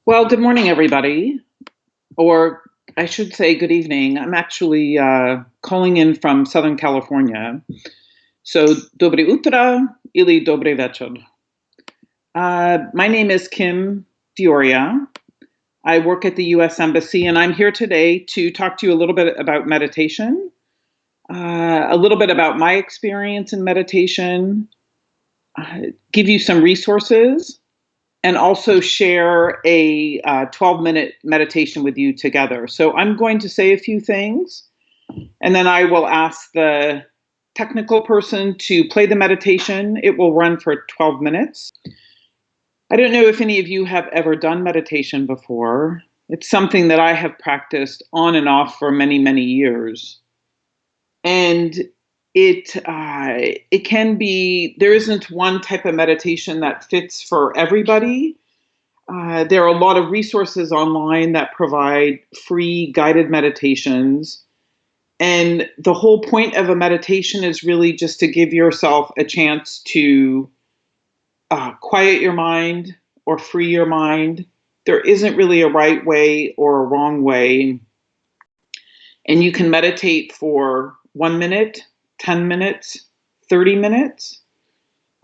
Well, good morning, everybody, or I should say good evening. I'm actually calling in from Southern California. So, dobre utra ili dobre večer. My name is Kim Fioria. I work at the U.S. Embassy, and I'm here today to talk to you a little bit about meditation, a little bit about my experience in meditation, give you some resources, and also share a 12-minute meditation with you together. So I'm going to say a few things, and then I will ask the technical person to play the meditation. It will run for 12 minutes. I don't know if any of you have ever done meditation before. It's something that I have practiced on and off for many, many years. And it can be, there isn't one type of meditation that fits for everybody. There are a lot of resources online that provide free guided meditations. And the whole point of a meditation is really just to give yourself a chance to quiet your mind or free your mind. There isn't really a right way or a wrong way. And you can meditate for 1 minute, 10 minutes, 30 minutes.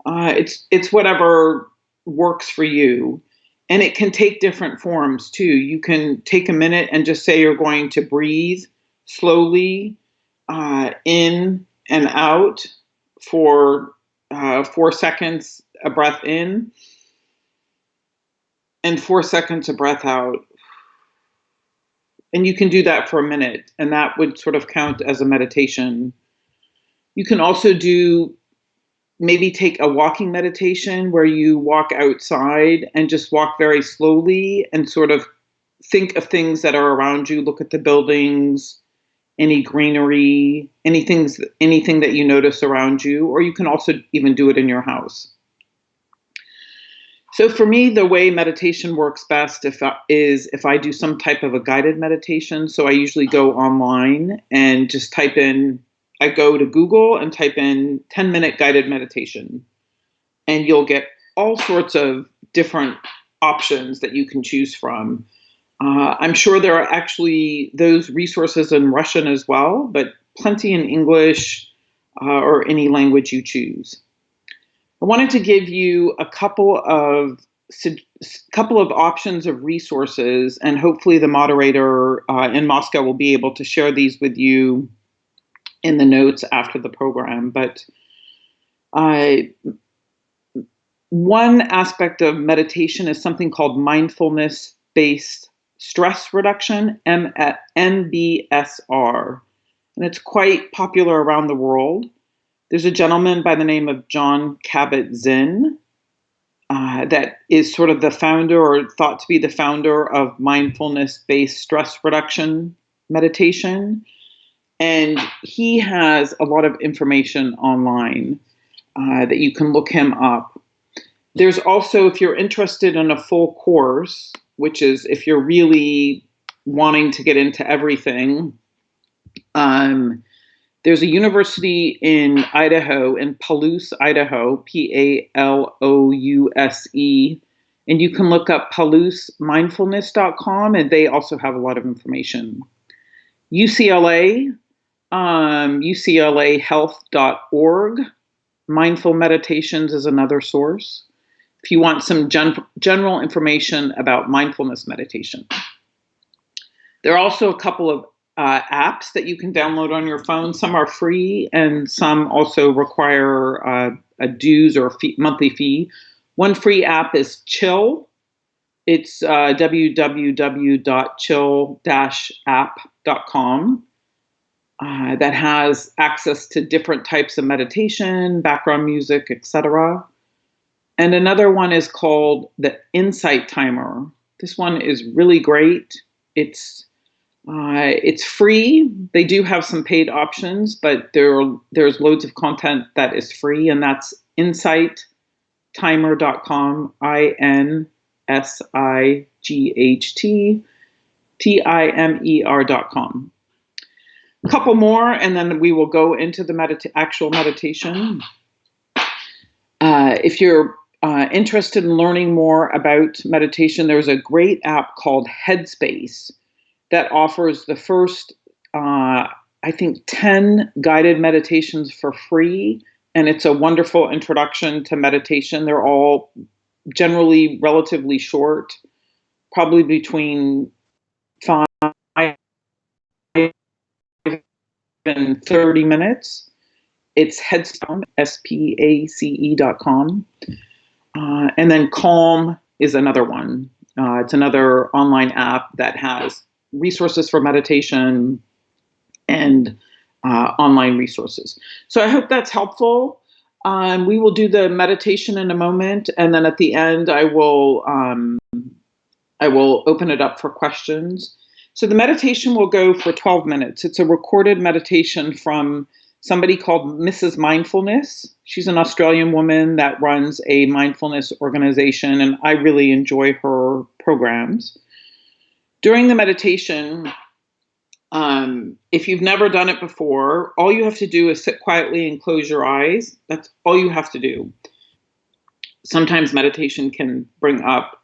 It's whatever works for you. And it can take different forms too. You can take a minute and just say you're going to breathe slowly in and out for 4 seconds, a breath in, and 4 seconds, a breath out. And you can do that for a minute, and that would sort of count as a meditation. You can also maybe take a walking meditation where you walk outside and just walk very slowly and sort of think of things that are around you. Look at the buildings, any greenery, anything that you notice around you, or you can also even do it in your house. So for me, the way meditation works best is if I do some type of a guided meditation. So I usually go online and just I go to Google and type in 10-minute guided meditation. And you'll get all sorts of different options that you can choose from. I'm sure there are actually those resources in Russian as well, but plenty in English or any language you choose. I wanted to give you a couple of options of resources, and hopefully the moderator in Moscow will be able to share these with you in the notes after the program. But one aspect of meditation is something called mindfulness-based stress reduction, MBSR, and it's quite popular around the world. There's a gentleman by the name of John Kabat-Zinn that is sort of the founder, or thought to be the founder, of mindfulness-based stress reduction meditation. And he has a lot of information online that you can look him up. There's also, if you're interested in a full course, which is if you're really wanting to get into everything, there's a university in Idaho, in Palouse, Idaho, Palouse, and you can look up PalouseMindfulness.com, and they also have a lot of information. UCLA, UCLAhealth.org, Mindful Meditations is another source, if you want some general information about mindfulness meditation. There are also a couple of apps that you can download on your phone. Some are free and some also require a dues or monthly fee. One free app is Chill. It's www.chill-app.com. That has access to different types of meditation, background music, etc. And another one is called the Insight Timer. This one is really great. It's free. They do have some paid options, but there's loads of content that is free, and that's insighttimer.com, INSIGHTTIMER.com. A couple more, and then we will go into the actual meditation. If you're interested in learning more about meditation, there's a great app called Headspace that offers the first, I think, 10 guided meditations for free. And it's a wonderful introduction to meditation. They're all generally relatively short, probably between 5 and 30 minutes. It's Headspace, SPACE.com. And then Calm is another one. It's another online app that has resources for meditation and online resources. So I hope that's helpful. We will do the meditation in a moment, and then at the end, I will open it up for questions. So the meditation will go for 12 minutes. It's a recorded meditation from somebody called Mrs. Mindfulness. She's an Australian woman that runs a mindfulness organization, and I really enjoy her programs. During the meditation, if you've never done it before, all you have to do is sit quietly and close your eyes. That's all you have to do. Sometimes meditation can bring up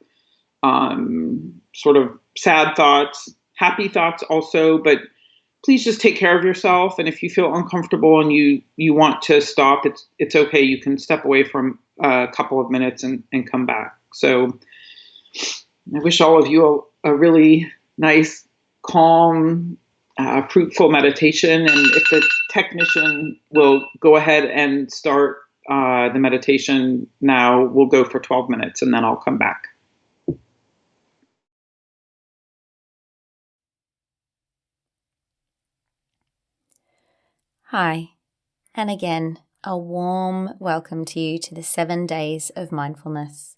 sort of sad thoughts, happy thoughts also, but please just take care of yourself. And if you feel uncomfortable and you want to stop, it's okay. You can step away from a couple of minutes and come back. So I wish all of you a really nice, calm, fruitful meditation. And if the technician will go ahead and start the meditation now, we'll go for 12 minutes and then I'll come back. Hi, and again, a warm welcome to you to the 7 days of mindfulness.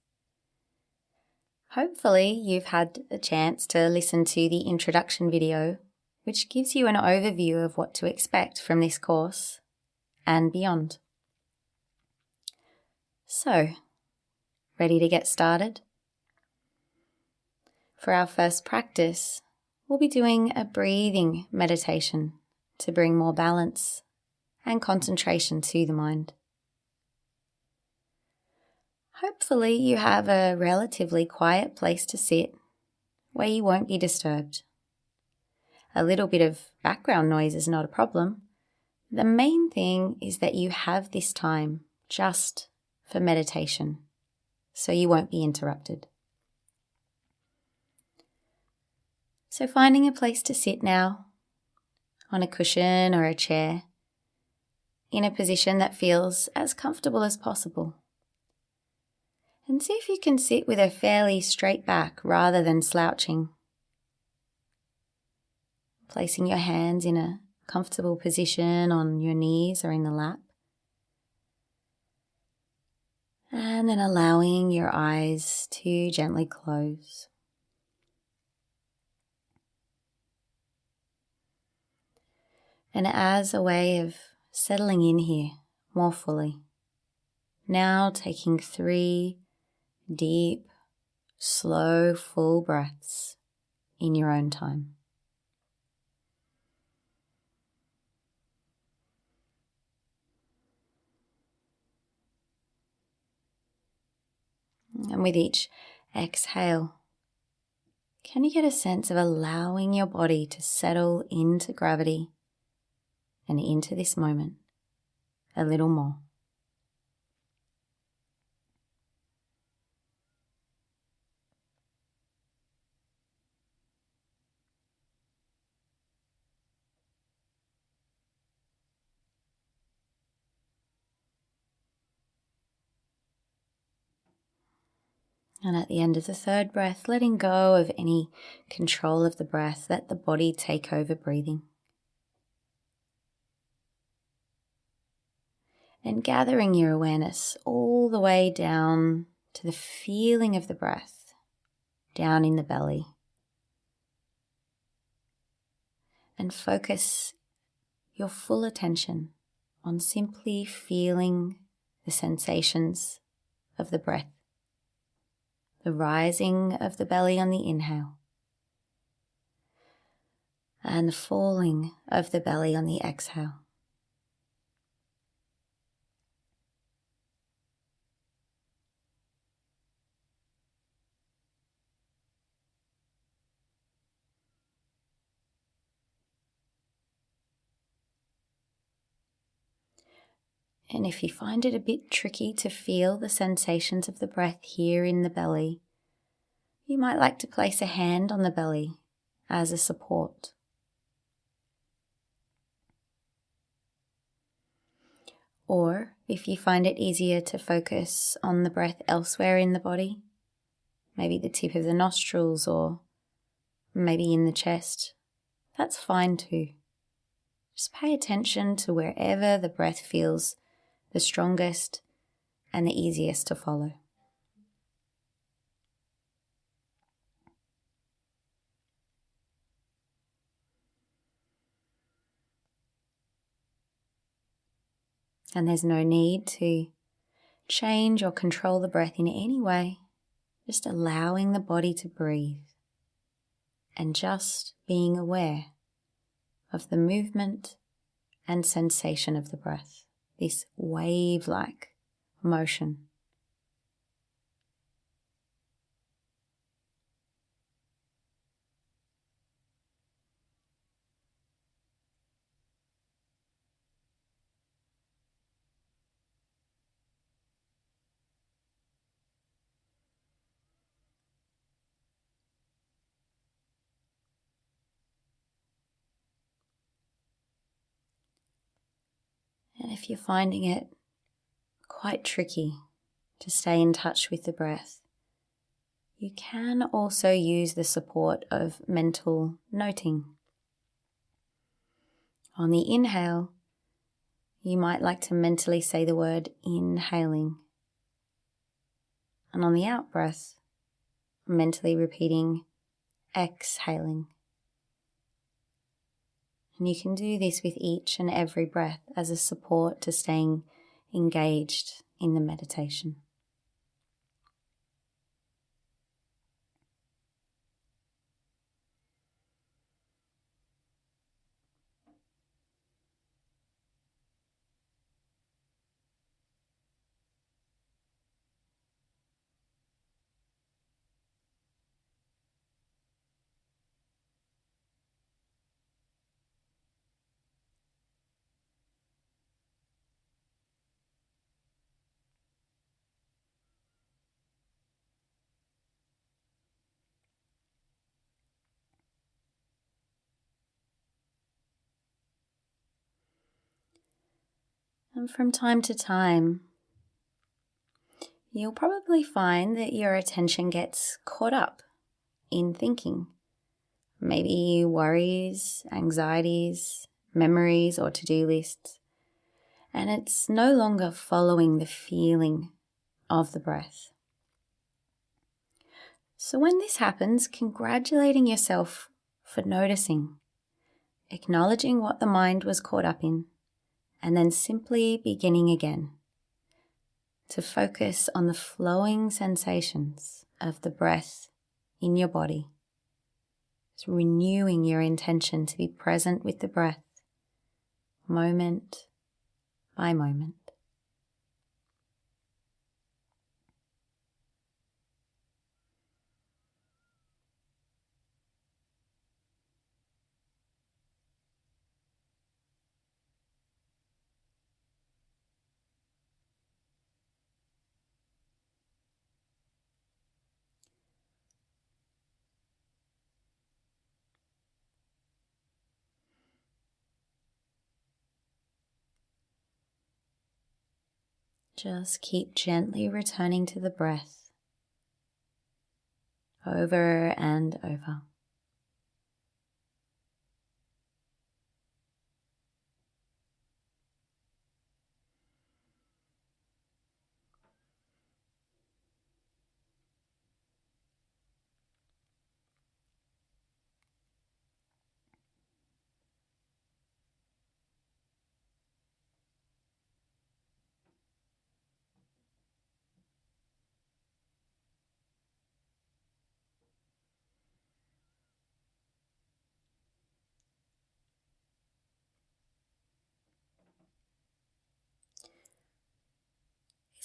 Hopefully, you've had a chance to listen to the introduction video, which gives you an overview of what to expect from this course and beyond. So, ready to get started? For our first practice, we'll be doing a breathing meditation to bring more balance and concentration to the mind. Hopefully you have a relatively quiet place to sit where you won't be disturbed. A little bit of background noise is not a problem. The main thing is that you have this time just for meditation, so you won't be interrupted. So finding a place to sit now, on a cushion or a chair, in a position that feels as comfortable as possible. And see if you can sit with a fairly straight back rather than slouching. Placing your hands in a comfortable position on your knees or in the lap. And then allowing your eyes to gently close. And as a way of settling in here more fully, now taking 3 deep, slow, full breaths in your own time. And with each exhale, can you get a sense of allowing your body to settle into gravity and into this moment a little more? And at the end of the 3rd breath, letting go of any control of the breath, let the body take over breathing. And gathering your awareness all the way down to the feeling of the breath, down in the belly. And focus your full attention on simply feeling the sensations of the breath. The rising of the belly on the inhale, and the falling of the belly on the exhale. And if you find it a bit tricky to feel the sensations of the breath here in the belly, you might like to place a hand on the belly as a support. Or if you find it easier to focus on the breath elsewhere in the body, maybe the tip of the nostrils or maybe in the chest, that's fine too. Just pay attention to wherever the breath feels the strongest and the easiest to follow. And there's no need to change or control the breath in any way, just allowing the body to breathe and just being aware of the movement and sensation of the breath, this wave-like motion. And if you're finding it quite tricky to stay in touch with the breath, you can also use the support of mental noting. On the inhale, you might like to mentally say the word inhaling. And on the out breath, mentally repeating exhaling. And you can do this with each and every breath as a support to staying engaged in the meditation. And from time to time, you'll probably find that your attention gets caught up in thinking. Maybe worries, anxieties, memories, or to-do lists. And it's no longer following the feeling of the breath. So when this happens, congratulating yourself for noticing, acknowledging what the mind was caught up in, and then simply beginning again to focus on the flowing sensations of the breath in your body. It's renewing your intention to be present with the breath, moment by moment. Just keep gently returning to the breath over and over.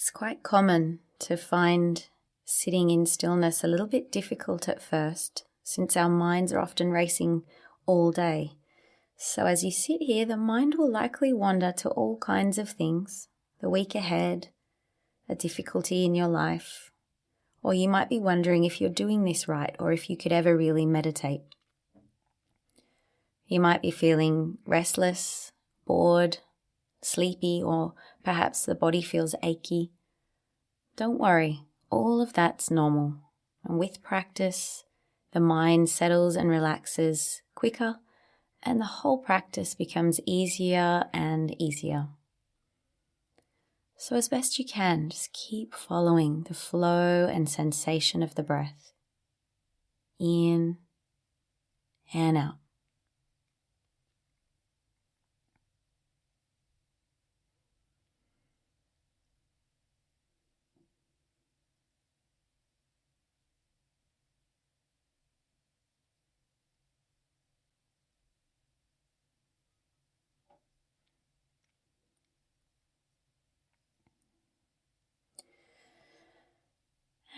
It's quite common to find sitting in stillness a little bit difficult at first, since our minds are often racing all day. So as you sit here, the mind will likely wander to all kinds of things, the week ahead, a difficulty in your life, or you might be wondering if you're doing this right or if you could ever really meditate. You might be feeling restless, bored, sleepy, or perhaps the body feels achy. Don't worry, all of that's normal. And with practice, the mind settles and relaxes quicker, and the whole practice becomes easier and easier. So as best you can, just keep following the flow and sensation of the breath, in and out.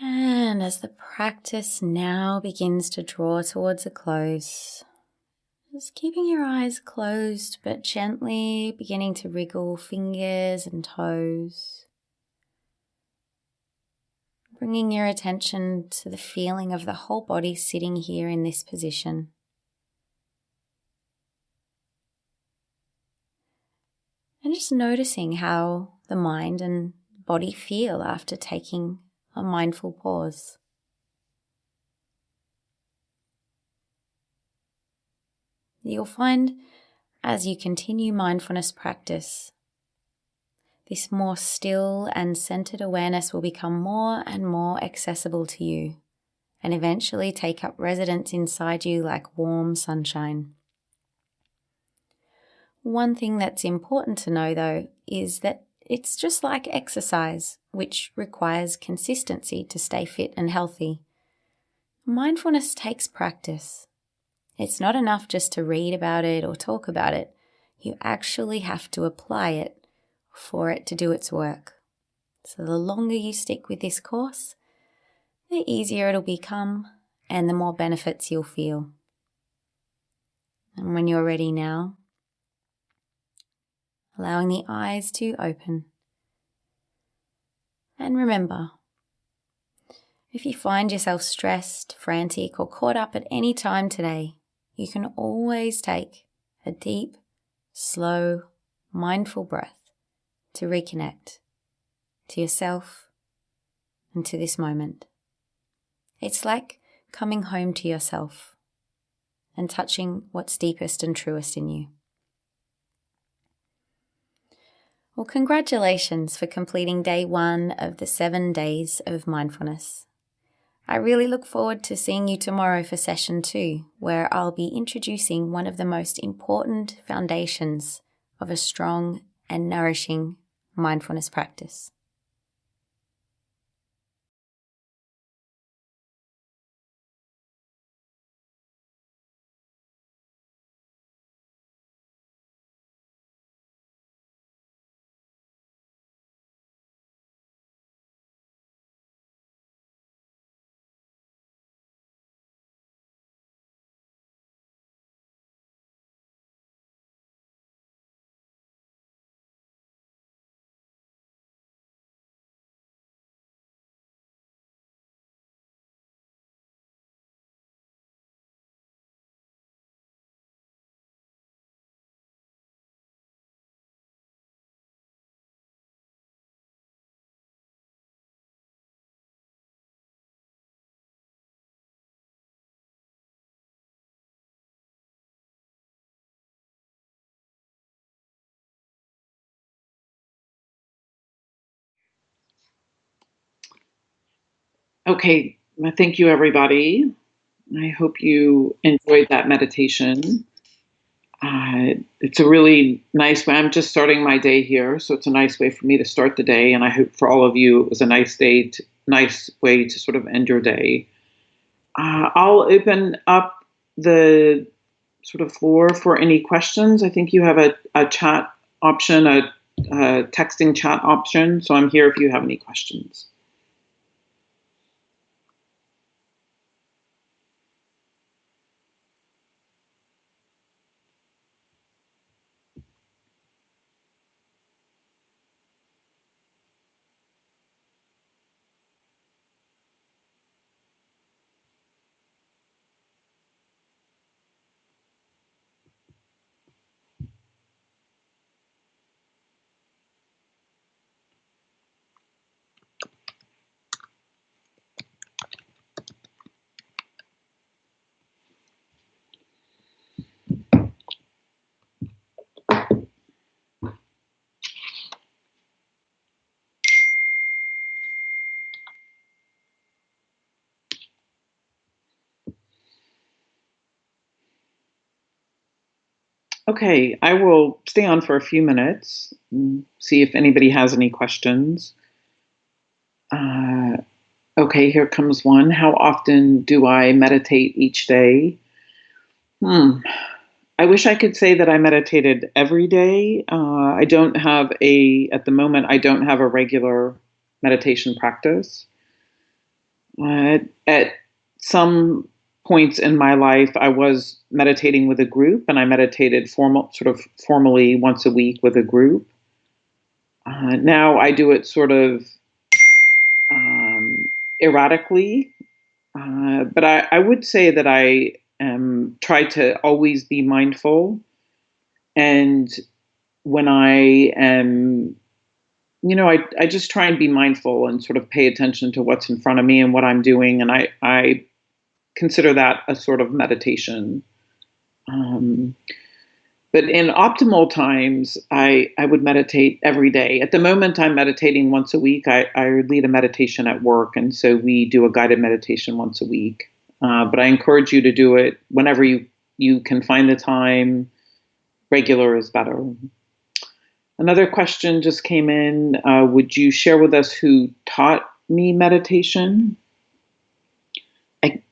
And as the practice now begins to draw towards a close, just keeping your eyes closed but gently beginning to wriggle fingers and toes, bringing your attention to the feeling of the whole body sitting here in this position. And just noticing how the mind and body feel after taking a mindful pause. You'll find as you continue mindfulness practice, this more still and centered awareness will become more and more accessible to you and eventually take up residence inside you like warm sunshine. One thing that's important to know though is that it's just like exercise, which requires consistency to stay fit and healthy. Mindfulness takes practice. It's not enough just to read about it or talk about it. You actually have to apply it for it to do its work. So the longer you stick with this course, the easier it'll become and the more benefits you'll feel. And when you're ready now, allowing the eyes to open. And remember, if you find yourself stressed, frantic, or caught up at any time today, you can always take a deep, slow, mindful breath to reconnect to yourself and to this moment. It's like coming home to yourself and touching what's deepest and truest in you. Well, congratulations for completing day 1 of the 7 days of mindfulness. I really look forward to seeing you tomorrow for session 2, where I'll be introducing one of the most important foundations of a strong and nourishing mindfulness practice. Okay, well, thank you, everybody. I hope you enjoyed that meditation. It's a really nice way. I'm just starting my day here, so it's a nice way for me to start the day. And I hope for all of you, it was a nice way to sort of end your day. I'll open up the sort of floor for any questions. I think you have a chat option, a texting chat option. So I'm here if you have any questions. Okay, I will stay on for a few minutes and see if anybody has any questions. Uh, okay, here comes one. How often do I meditate each day? Hmm. I wish I could say that I meditated every day. I don't have at the moment, I don't have a regular meditation practice. At some points in my life, I was meditating with a group, and I meditated formally once a week with a group. Now I do it sort of erratically, but I would say that I try to always be mindful, and when I am, I just try and be mindful and sort of pay attention to what's in front of me and what I'm doing, and I consider that a sort of meditation. Um, but in optimal times, I would meditate every day. At the moment, I'm meditating once a week. I lead a meditation at work, and so we do a guided meditation once a week. But I encourage you to do it whenever you can find the time. Regular is better. Another question just came in. Would you share with us who taught me meditation?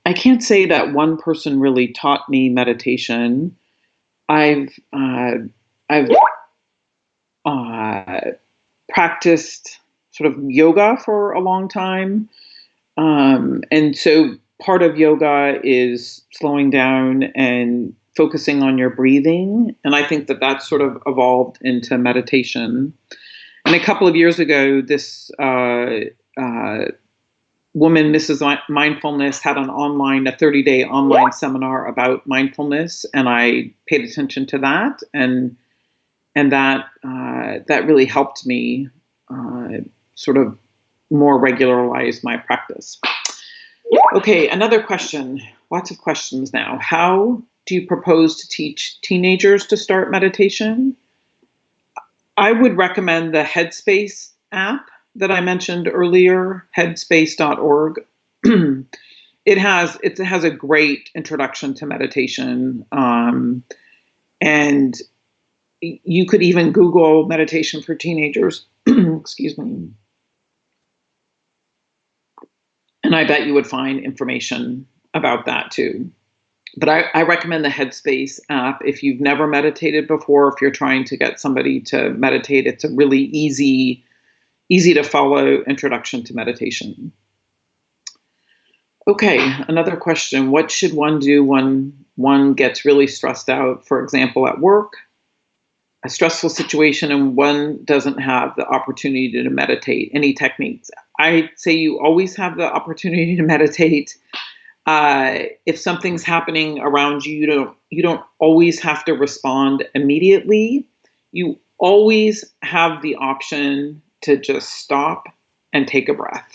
I can't say that one person really taught me meditation. I've uh, practiced sort of yoga for a long time, and so part of yoga is slowing down and focusing on your breathing, and I think that that's sort of evolved into meditation. And a couple of years ago, this uh, woman, Mrs. Mindfulness, had a 30-day online seminar about mindfulness, and I paid attention to that, and that really helped me sort of more regularize my practice. Okay, another question. Lots of questions now. How do you propose to teach teenagers to start meditation? I would recommend the Headspace app that I mentioned earlier, headspace.org. It has a great introduction to meditation, and you could even Google meditation for teenagers. Excuse me. And I bet you would find information about that too. But I recommend the Headspace app if you've never meditated before. If you're trying to get somebody to meditate, it's a really easy to follow introduction to meditation. Okay, another question. What should one do when one gets really stressed out, for example, at work, a stressful situation, and one doesn't have the opportunity to meditate? Any techniques? I say you always have the opportunity to meditate. If something's happening around you, you don't always have to respond immediately. You always have the option to just stop and take a breath.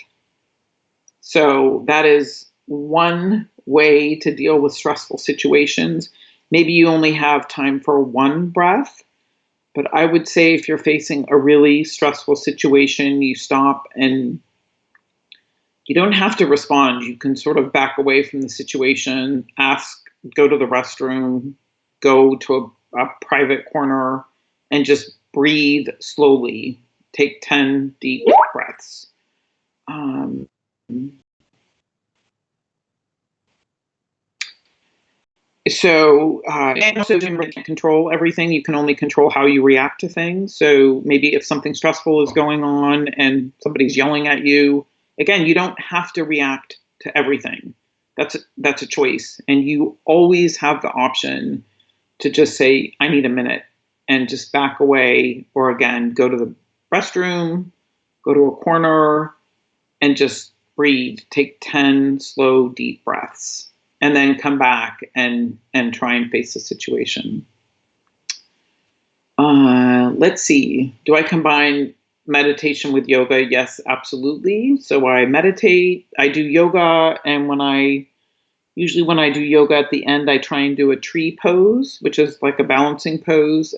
So that is one way to deal with stressful situations. Maybe you only have time for one breath, but I would say if you're facing a really stressful situation, you stop, and you don't have to respond. You can sort of back away from the situation, go to the restroom, go to a private corner, and just breathe slowly. Take 10 deep breaths. Um, and also, you can't control everything. You can only control how you react to things. So maybe if something stressful is going on and somebody's yelling at you, again, you don't have to react to everything. That's a choice, and you always have the option to just say, "I need a minute," and just back away, or again, go to the restroom, go to a corner, and just breathe. Take 10 slow, deep breaths, and then come back and try and face the situation. Let's see. Do I combine meditation with yoga? Yes, absolutely. So I meditate, I do yoga, and usually when I do yoga at the end, I try and do a tree pose, which is like a balancing pose.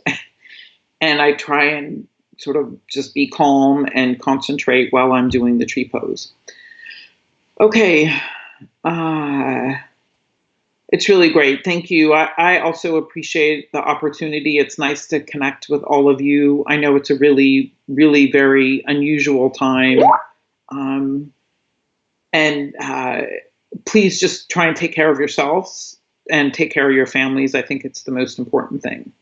And I try and sort of just be calm and concentrate while I'm doing the tree pose. Okay. It's really great. Thank you. I also appreciate the opportunity. It's nice to connect with all of you. I know it's a really, really very unusual time. Um, and please just try and take care of yourselves and take care of your families. I think it's the most important thing.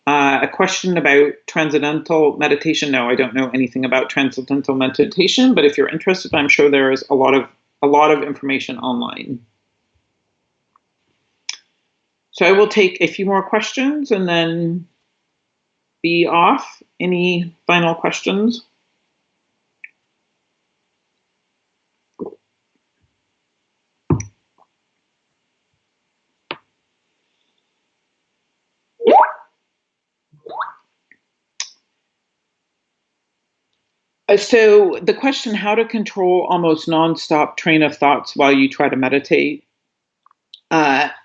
A question about transcendental meditation. No, I don't know anything about transcendental meditation, but if you're interested, I'm sure there is a lot of information online. So I will take a few more questions and then be off. Any final questions? So the question, how to control almost nonstop train of thoughts while you try to meditate.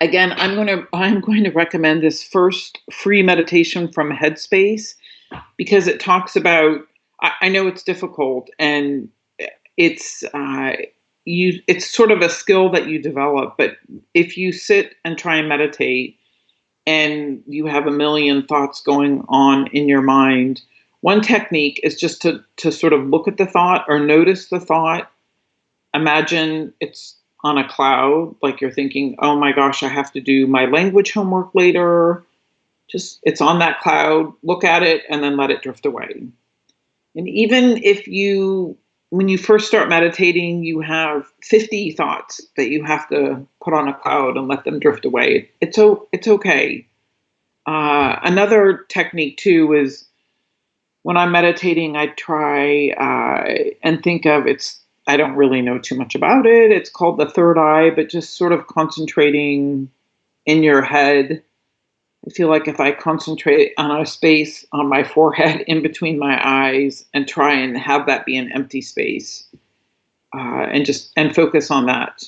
Again, I'm going to recommend this first free meditation from Headspace because it talks about. I know it's difficult and it's it's sort of a skill that you develop, but if you sit and try and meditate and you have a million thoughts going on in your mind, one technique is just to sort of look at the thought or notice the thought. Imagine it's on a cloud, like you're thinking, oh my gosh, I have to do my language homework later. Just it's on that cloud, look at it, and then let it drift away. And even if when you first start meditating, you have 50 thoughts that you have to put on a cloud and let them drift away. It's okay. Another technique too is when I'm meditating, I try and think of it's. I don't really know too much about it. It's called the third eye, but just sort of concentrating in your head. I feel like if I concentrate on a space on my forehead in between my eyes and try and have that be an empty space, and focus on that,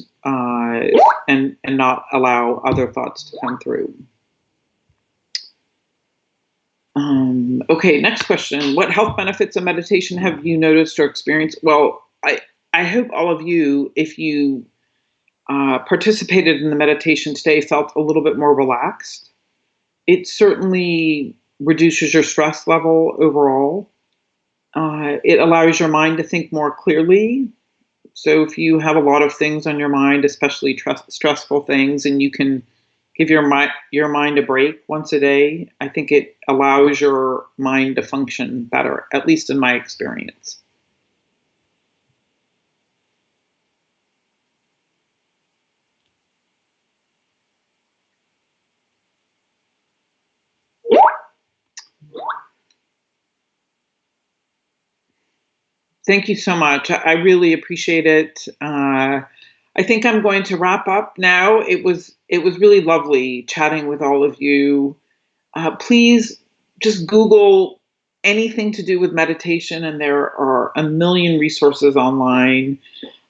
and not allow other thoughts to come through. Okay, next question. What health benefits of meditation have you noticed or experienced? Well, I hope all of you, if you participated in the meditation today, felt a little bit more relaxed. It certainly reduces your stress level overall. It allows your mind to think more clearly. So if you have a lot of things on your mind, especially stressful things, and you can give your mind a break once a day, I think it allows your mind to function better, at least in my experience. Thank you so much. I really appreciate it. I think I'm going to wrap up now. It was really lovely chatting with all of you. Please just Google anything to do with meditation, and there are a million resources online.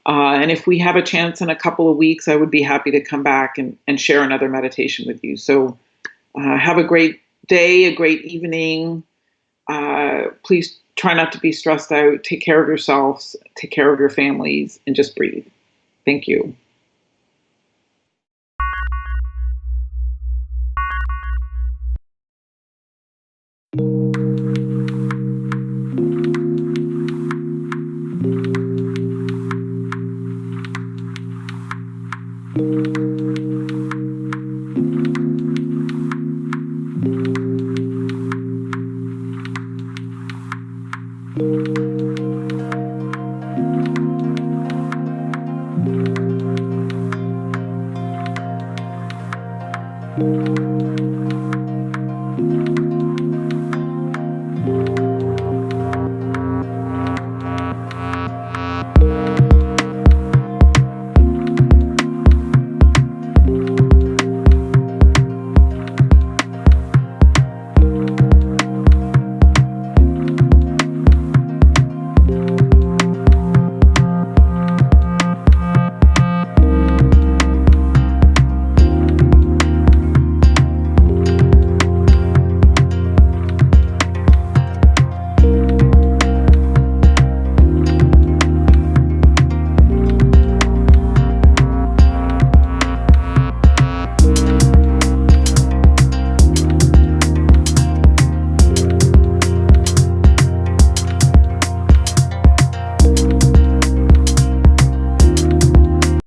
And if we have a chance in a couple of weeks, I would be happy to come back and share another meditation with you. So have a great day, a great evening. Please try not to be stressed out. Take care of yourselves, take care of your families, and just breathe. Thank you.